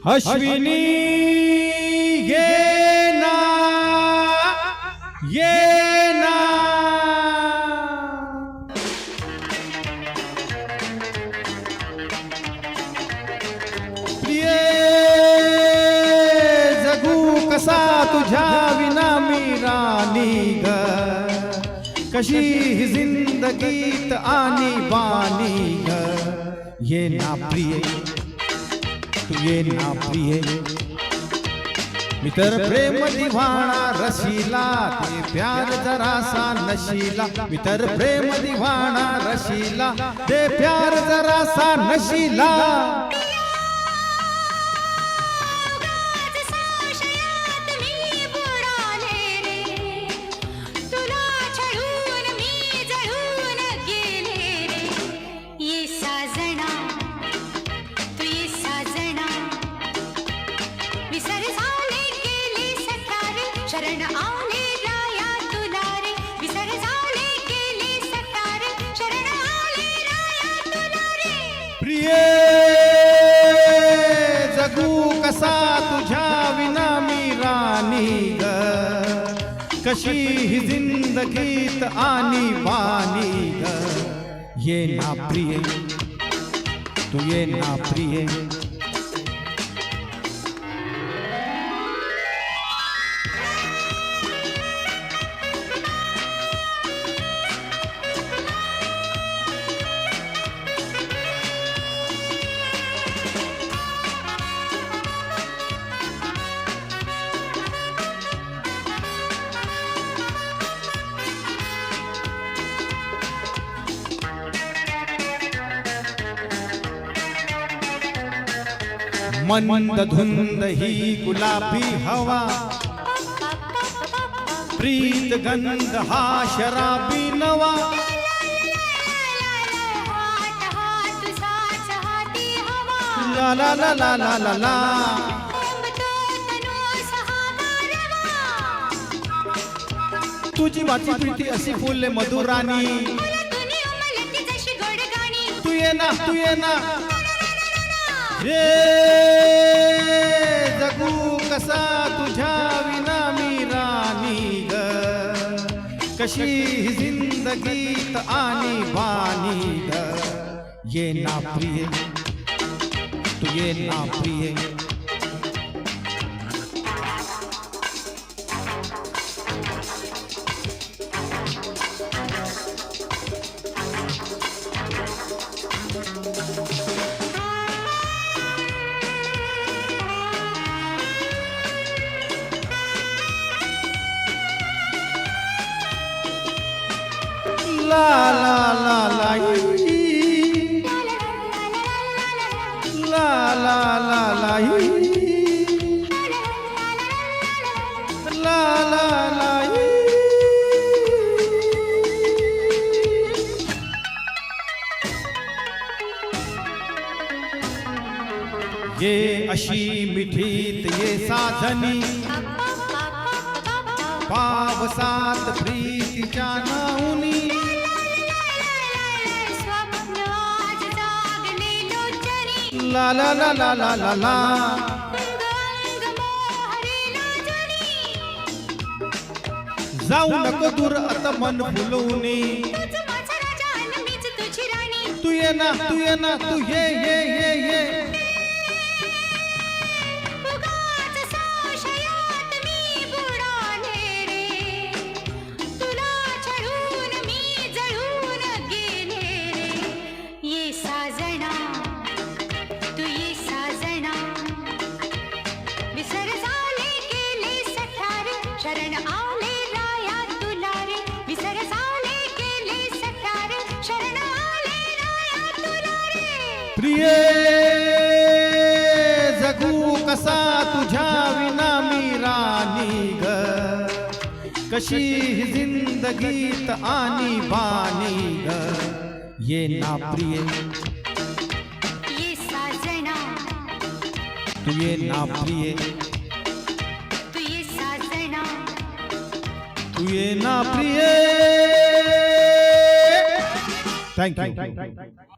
अश्विनी ये ना ये ना प्रिय जगू कसा तुझ्या विना मी राणी ग कशी ही जिंदगीत आणि बानी ग ये ना प्रिय तू ये ना प्रिय मी तर प्रेम दिवाणा रशिला ते प्यार जरासा नशिला मी तर प्रेम दिवाणा रशिला ते प्यार जरासा नशिला शरण आले राया तुला रे विसर झाले गेले सखारे शरण आले राया तुला रे प्रिय जगू कसा तुझ्या विना मी राणी ग कशी ही जिंदगीत आणि बानी ग ये ना प्रिय तू ये ना प्रिय मंद धुंद ही गुलाबी हवा प्रीत गंध हा शराबी नवा ला ला ला ला ला ला ला तुझी माझी प्रीती अशी फुले मधुराणी तू ये ना रे जगू कसा तुझ्या विना मी राणी ग कशी ही जिंदगीत आणि बानी ग ये ना प्रिय तू ये ना प्रिय ला ला ला ला ला ला ला ला ला ला ला ये अशी मिठीत ये साधनी पावसात प्रीतीच्या नाऊनी ला ला ला ला ला ला ला जाऊ नको दूर आता मन फुलवणी तू ये ना तू ये ये ये ये शरण आले राया तुला रे विसर झाले गेले सखारे शरण आले राया तुला रे प्रिय जगू कसा तुझ्या विना मी राणी ग कशी ही जिंदगीत आणि बानी ग ये ना प्रिय ये साजना तू ये ना प्रिय तू ये ना प्रिय थँक यू